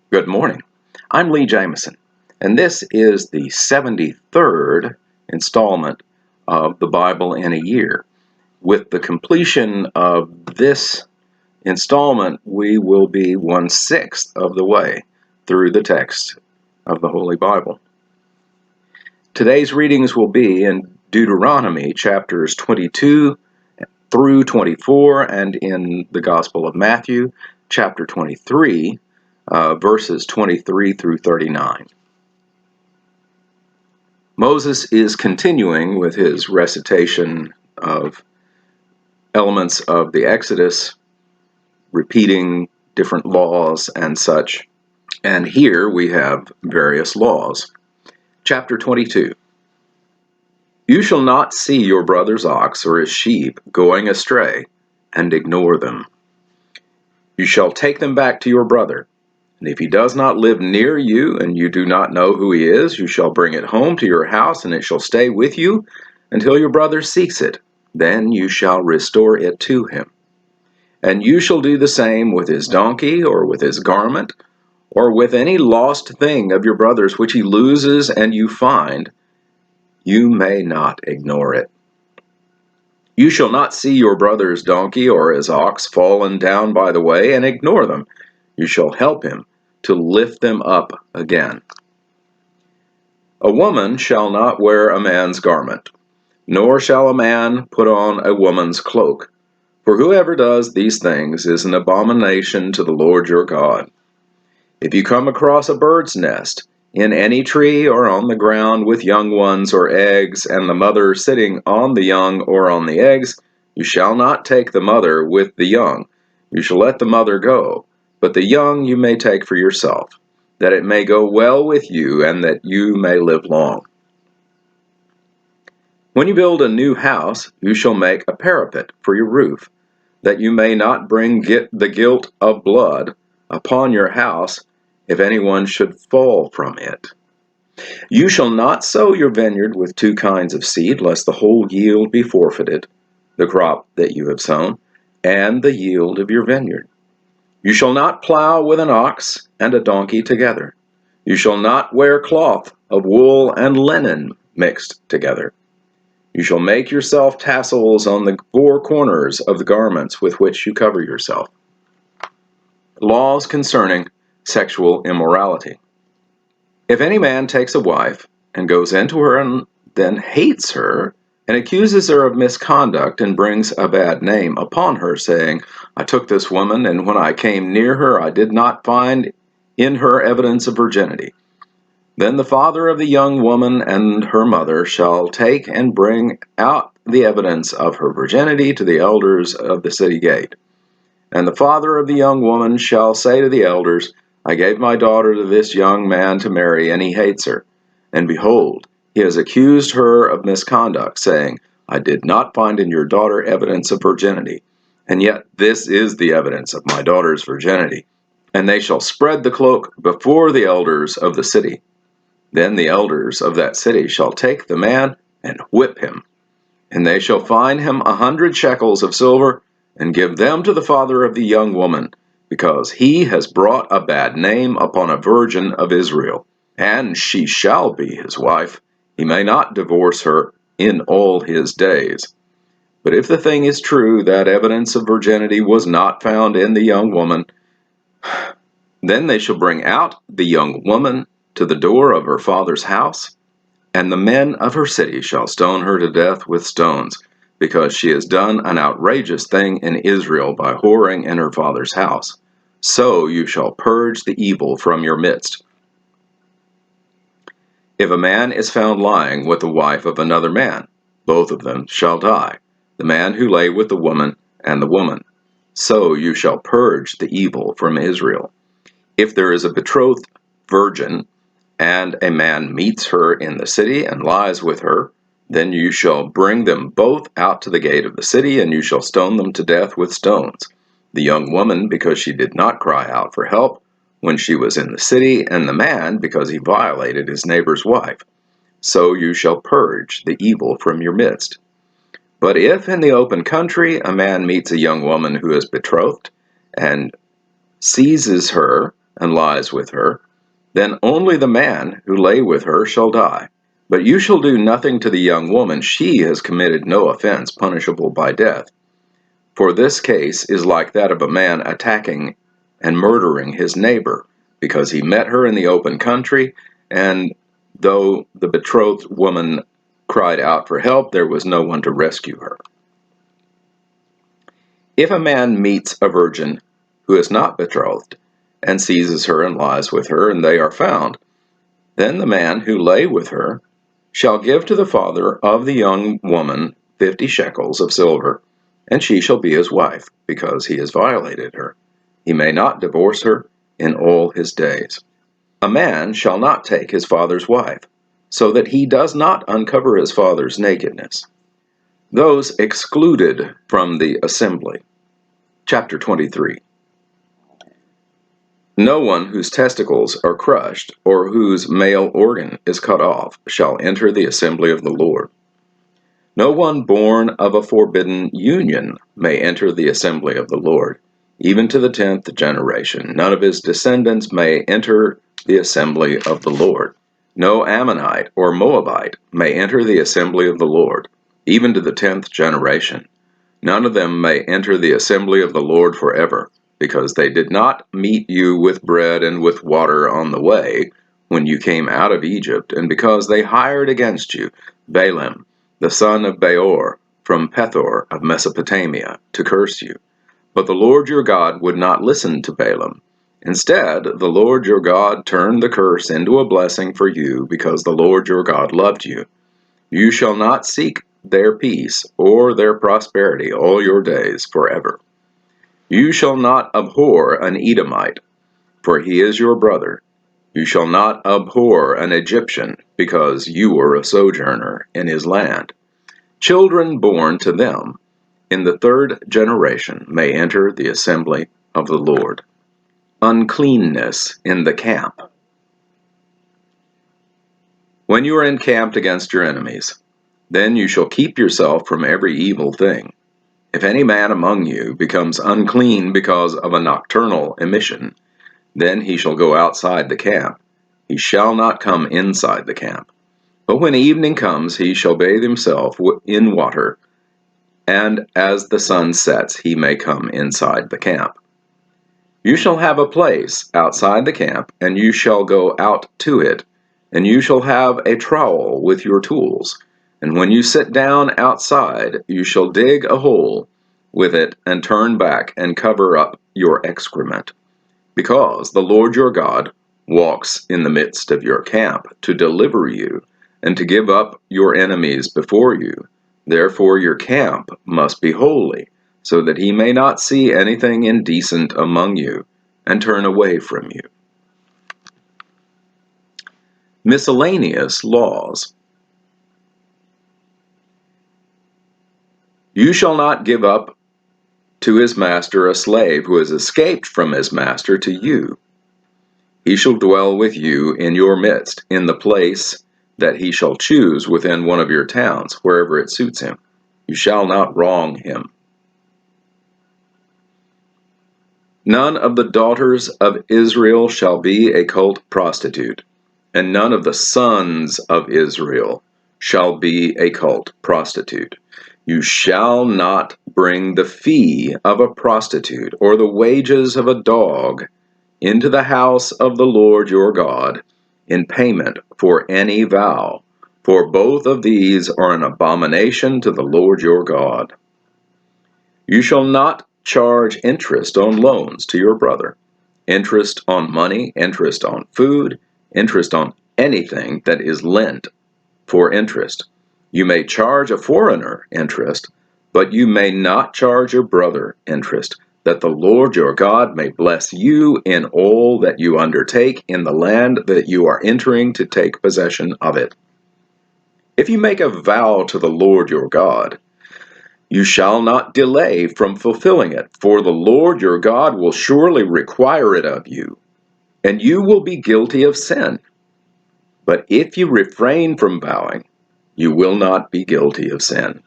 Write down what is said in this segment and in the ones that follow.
Good morning. I'm Lee Jameson, and this is the 73rd installment of the Bible in a Year. With the completion of this installment, we will be 1/6 of the way through the text of the Holy Bible. Today's readings will be in Deuteronomy chapters 22 through 24, and in the Gospel of Matthew chapter 23, verses 23 through 39. Moses is continuing with his recitation of elements of the Exodus, repeating different laws and such. And here we have various laws. Chapter 22. You shall not see your brother's ox or his sheep going astray and ignore them. You shall take them back to your brother. And if he does not live near you and you do not know who he is, you shall bring it home to your house, and it shall stay with you until your brother seeks it. Then you shall restore it to him. And you shall do the same with his donkey, or with his garment, or with any lost thing of your brother's which he loses and you find. You may not ignore it. You shall not see your brother's donkey or his ox fallen down by the way and ignore them. You shall help him to lift them up again. A woman shall not wear a man's garment, nor shall a man put on a woman's cloak. For whoever does these things is an abomination to the Lord your God. If you come across a bird's nest in any tree or on the ground with young ones or eggs, and the mother sitting on the young or on the eggs, you shall not take the mother with the young. You shall let the mother go, but the young you may take for yourself, that it may go well with you and that you may live long. When you build a new house, you shall make a parapet for your roof, that you may not bring the guilt of blood upon your house if anyone should fall from it. You shall not sow your vineyard with two kinds of seed, lest the whole yield be forfeited, the crop that you have sown, and the yield of your vineyard. You shall not plow with an ox and a donkey together. You shall not wear cloth of wool and linen mixed together. You shall make yourself tassels on the four corners of the garments with which you cover yourself. Laws concerning sexual immorality. If any man takes a wife and goes into her and then hates her and accuses her of misconduct and brings a bad name upon her, saying, I took this woman, and when I came near her I did not find in her evidence of virginity, then the father of the young woman and her mother shall take and bring out the evidence of her virginity to the elders of the city gate. And the father of the young woman shall say to the elders, I gave my daughter to this young man to marry, and he hates her. And behold, he has accused her of misconduct, saying, I did not find in your daughter evidence of virginity. And yet this is the evidence of my daughter's virginity. And they shall spread the cloak before the elders of the city. Then the elders of that city shall take the man and whip him. And they shall fine him 100 shekels of silver, and give them to the father of the young woman, because he has brought a bad name upon a virgin of Israel. And she shall be his wife. He may not divorce her in all his days. But if the thing is true, that evidence of virginity was not found in the young woman, then they shall bring out the young woman to the door of her father's house, and the men of her city shall stone her to death with stones, because she has done an outrageous thing in Israel by whoring in her father's house. So you shall purge the evil from your midst. If a man is found lying with the wife of another man, both of them shall die, the man who lay with the woman and the woman. So you shall purge the evil from Israel. If there is a betrothed virgin, and a man meets her in the city and lies with her, then you shall bring them both out to the gate of the city, and you shall stone them to death with stones. The young woman, because she did not cry out for help when she was in the city, and the man, because he violated his neighbor's wife. So you shall purge the evil from your midst. But if in the open country a man meets a young woman who is betrothed, and seizes her and lies with her, then only the man who lay with her shall die. But you shall do nothing to the young woman. She has committed no offense punishable by death. For this case is like that of a man attacking and murdering his neighbor, because he met her in the open country, and though the betrothed woman cried out for help, there was no one to rescue her. If a man meets a virgin who is not betrothed, and seizes her and lies with her, and they are found, then the man who lay with her shall give to the father of the young woman 50 shekels of silver, and she shall be his wife, because he has violated her. He may not divorce her in all his days. A man shall not take his father's wife, so that he does not uncover his father's nakedness. Those excluded from the assembly. Chapter 23. No one whose testicles are crushed, or whose male organ is cut off, shall enter the assembly of the Lord. No one born of a forbidden union may enter the assembly of the Lord, even to the 10th generation. None of his descendants may enter the assembly of the Lord. No Ammonite or Moabite may enter the assembly of the Lord, even to the 10th generation. None of them may enter the assembly of the Lord forever, because they did not meet you with bread and with water on the way when you came out of Egypt, and because they hired against you Balaam, the son of Beor, from Pethor of Mesopotamia, to curse you. But the Lord your God would not listen to Balaam. Instead, the Lord your God turned the curse into a blessing for you, because the Lord your God loved you. You shall not seek their peace or their prosperity all your days forever. You shall not abhor an Edomite, for he is your brother. You shall not abhor an Egyptian, because you were a sojourner in his land. Children born to them in the 3rd generation may enter the assembly of the Lord. Uncleanness in the camp. When you are encamped against your enemies, then you shall keep yourself from every evil thing. If any man among you becomes unclean because of a nocturnal emission, then he shall go outside the camp. He shall not come inside the camp. But when evening comes, he shall bathe himself in water, and as the sun sets, he may come inside the camp. You shall have a place outside the camp, and you shall go out to it, and you shall have a trowel with your tools. And when you sit down outside, you shall dig a hole with it, and turn back and cover up your excrement. Because the Lord your God walks in the midst of your camp to deliver you, and to give up your enemies before you. Therefore your camp must be holy, so that he may not see anything indecent among you, and turn away from you. Miscellaneous laws. You shall not give up to his master a slave who has escaped from his master to you. He shall dwell with you in your midst, in the place that he shall choose within one of your towns, wherever it suits him. You shall not wrong him. None of the daughters of Israel shall be a cult prostitute, and none of the sons of Israel shall be a cult prostitute. You shall not bring the fee of a prostitute or the wages of a dog into the house of the Lord your God in payment for any vow, for both of these are an abomination to the Lord your God. You shall not charge interest on loans to your brother, interest on money, interest on food, interest on anything that is lent for interest. You may charge a foreigner interest, but you may not charge your brother interest, that the Lord your God may bless you in all that you undertake in the land that you are entering to take possession of it. If you make a vow to the Lord your God, you shall not delay from fulfilling it, for the Lord your God will surely require it of you, and you will be guilty of sin. But if you refrain from vowing, you will not be guilty of sin.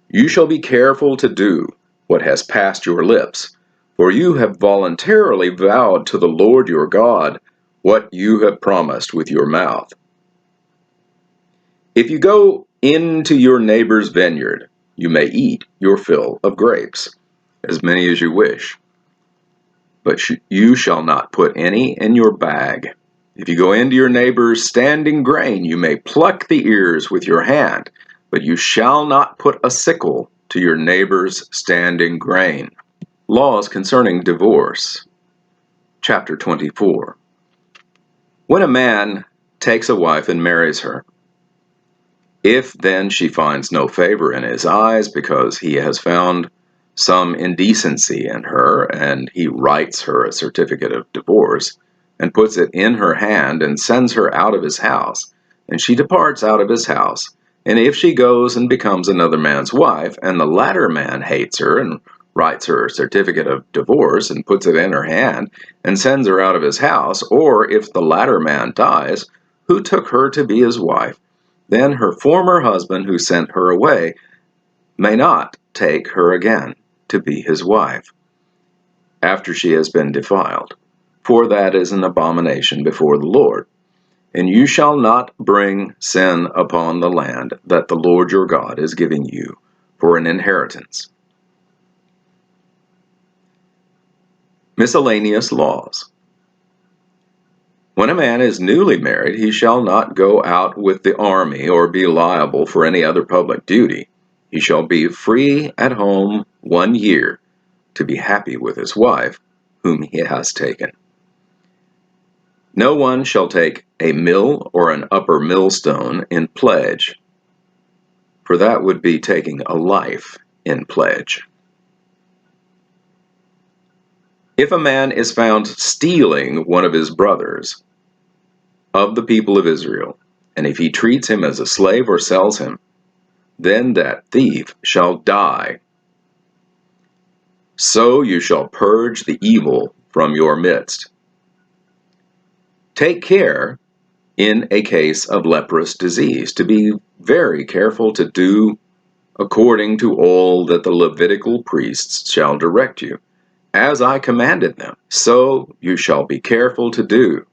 You shall be careful to do what has passed your lips, For you have voluntarily vowed to the Lord your God what you have promised with your mouth. If you go into your neighbor's vineyard, you may eat your fill of grapes, as many as you wish, but you shall not put any in your bag. If you go into your neighbor's standing grain, you may pluck the ears with your hand, but you shall not put a sickle to your neighbor's standing grain. Laws concerning divorce. Chapter 24. When a man takes a wife and marries her, if then she finds no favor in his eyes because he has found some indecency in her, and he writes her a certificate of divorce, and puts it in her hand, and sends her out of his house, and she departs out of his house, and if she goes and becomes another man's wife, and the latter man hates her, and writes her a certificate of divorce, and puts it in her hand, and sends her out of his house, or if the latter man dies, who took her to be his wife, then her former husband who sent her away may not take her again to be his wife after she has been defiled, for that is an abomination before the Lord. And you shall not bring sin upon the land that the Lord your God is giving you for an inheritance. Miscellaneous laws. When a man is newly married, he shall not go out with the army or be liable for any other public duty. He shall be free at home 1 year to be happy with his wife, whom he has taken. No one shall take a mill or an upper millstone in pledge, for that would be taking a life in pledge. If a man is found stealing one of his brothers of the people of Israel, and if he treats him as a slave or sells him, then that thief shall die. So you shall purge the evil from your midst. Take care, in a case of leprous disease, to be very careful to do according to all that the Levitical priests shall direct you, as I commanded them. So you shall be careful to do.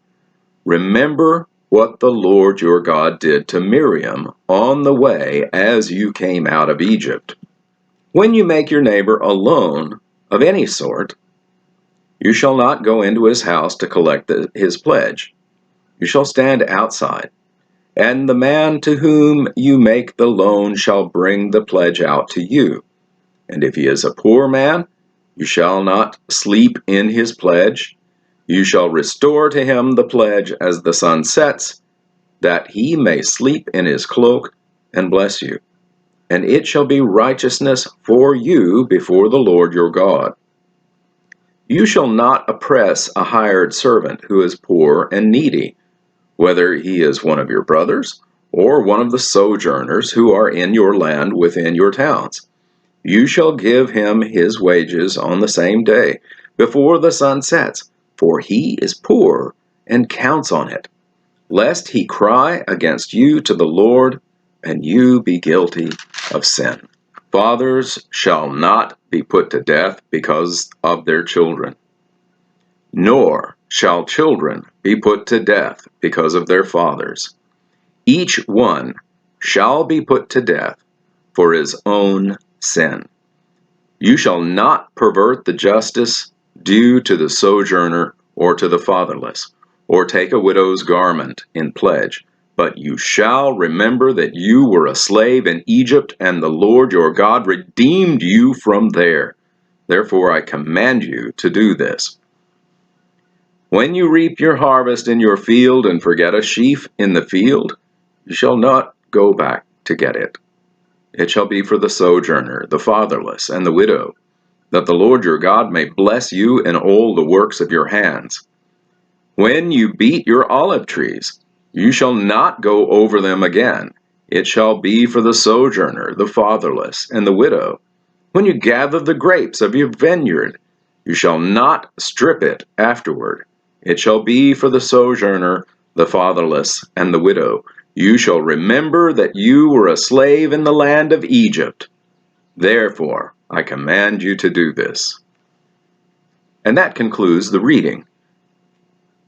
Remember what the Lord your God did to Miriam on the way as you came out of Egypt. When you make your neighbor a loan of any sort, you shall not go into his house to collect his pledge. You shall stand outside, and the man to whom you make the loan shall bring the pledge out to you. And if he is a poor man, you shall not sleep in his pledge. You shall restore to him the pledge as the sun sets, that he may sleep in his cloak and bless you. And it shall be righteousness for you before the Lord your God. You shall not oppress a hired servant who is poor and needy, whether he is one of your brothers or one of the sojourners who are in your land within your towns. You shall give him his wages on the same day, before the sun sets, for he is poor and counts on it, lest he cry against you to the Lord, and you be guilty of sin. Fathers shall not be put to death because of their children, nor shall children be put to death because of their fathers. Each one shall be put to death for his own sin. You shall not pervert the justice due to the sojourner or to the fatherless, or take a widow's garment in pledge. But you shall remember that you were a slave in Egypt, and the Lord your God redeemed you from there. Therefore I command you to do this. When you reap your harvest in your field and forget a sheaf in the field, you shall not go back to get it. It shall be for the sojourner, the fatherless, and the widow, that the Lord your God may bless you in all the works of your hands. When you beat your olive trees, you shall not go over them again. It shall be for the sojourner, the fatherless, and the widow. When you gather the grapes of your vineyard, you shall not strip it afterward. It shall be for the sojourner, the fatherless, and the widow. You shall remember that you were a slave in the land of Egypt. Therefore, I command you to do this. And that concludes the reading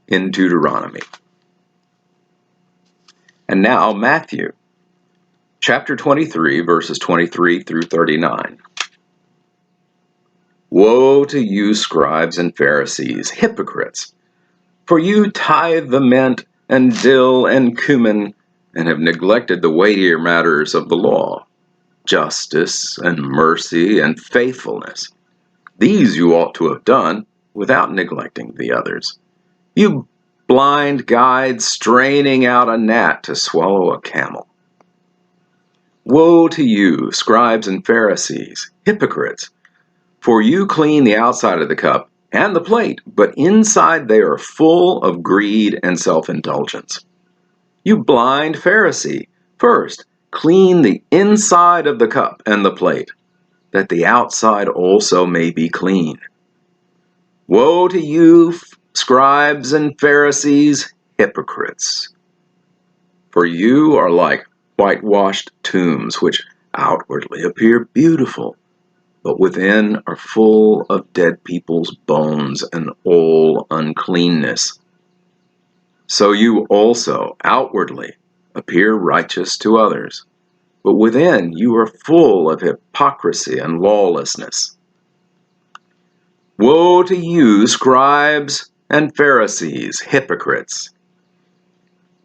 in Deuteronomy. And now Matthew, chapter 23, verses 23 through 39. Woe to you, scribes and Pharisees, hypocrites! For you tithe the mint and dill and cumin, and have neglected the weightier matters of the law, justice and mercy and faithfulness. These you ought to have done without neglecting the others. You blind guides straining out a gnat to swallow a camel. Woe to you, scribes and Pharisees, hypocrites! For you clean the outside of the cup and the plate, but inside they are full of greed and self-indulgence. You blind Pharisee, first clean the inside of the cup and the plate, that the outside also may be clean. Woe to you, scribes and Pharisees, hypocrites! For you are like whitewashed tombs, which outwardly appear beautiful, but within are full of dead people's bones and all uncleanness. So you also outwardly appear righteous to others, but within you are full of hypocrisy and lawlessness. Woe to you, scribes and Pharisees, hypocrites!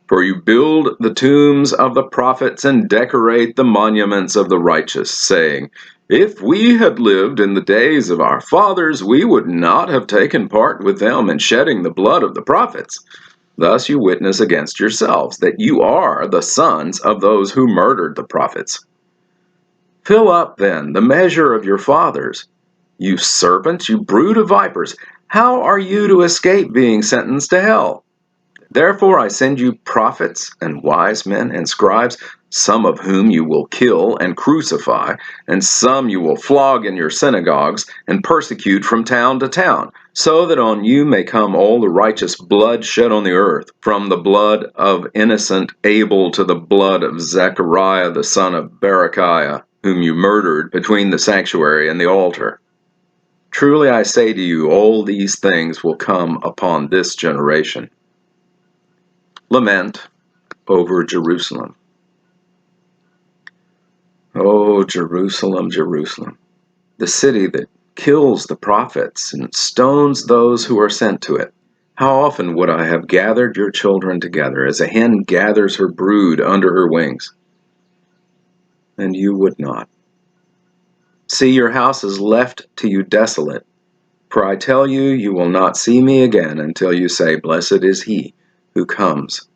For you build the tombs of the prophets and decorate the monuments of the righteous, saying, If we had lived in the days of our fathers, we would not have taken part with them in shedding the blood of the prophets. Thus you witness against yourselves that you are the sons of those who murdered the prophets. Fill up, then, the measure of your fathers. You serpents, you brood of vipers, how are you to escape being sentenced to hell? Therefore I send you prophets and wise men and scribes, some of whom you will kill and crucify, and some you will flog in your synagogues and persecute from town to town, so that on you may come all the righteous blood shed on the earth, from the blood of innocent Abel to the blood of Zechariah the son of Berechiah, whom you murdered between the sanctuary and the altar. Truly I say to you, all these things will come upon this generation. Lament over Jerusalem. Oh, Jerusalem, Jerusalem, the city that kills the prophets and stones those who are sent to it. How often would I have gathered your children together as a hen gathers her brood under her wings? And you would not. See, your house is left to you desolate. For I tell you, you will not see me again until you say, Blessed is he who comes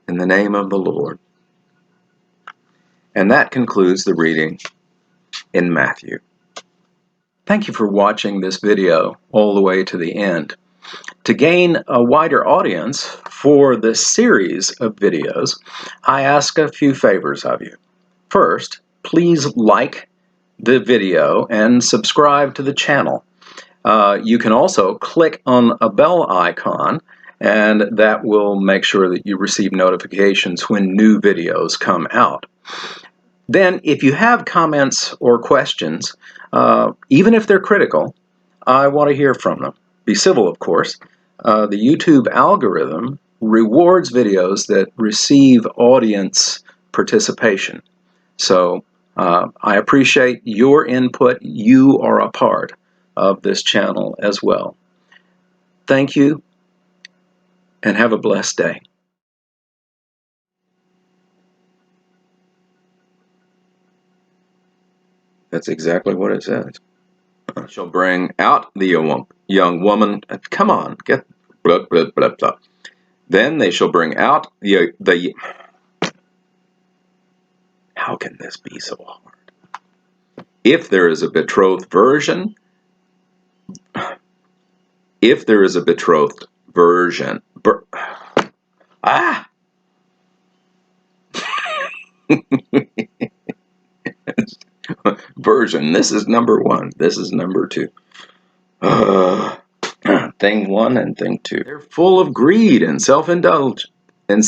in the name of the Lord. And that concludes the reading in Matthew. Thank you for watching this video all the way to the end. To gain a wider audience for this series of videos, I ask a few favors of you. First, please like the video and subscribe to the channel. You can also click on a bell icon, and that will make sure that you receive notifications when new videos come out. Then, if you have comments or questions, even if they're critical, I want to hear from them. Be civil, of course. The YouTube algorithm rewards videos that receive audience participation. So I appreciate your input. You are a part of this channel as well. Thank you, and have a blessed day. That's exactly what it says. Shall bring out the young woman. Come on, get blah, blah, blah, blah. Then they shall bring out the. How can this be so hard? If there is a betrothed virgin, if there is a betrothed virgin, version. This is number one. This is number two. Thing one and thing two. They're full of greed and self-indulgence. And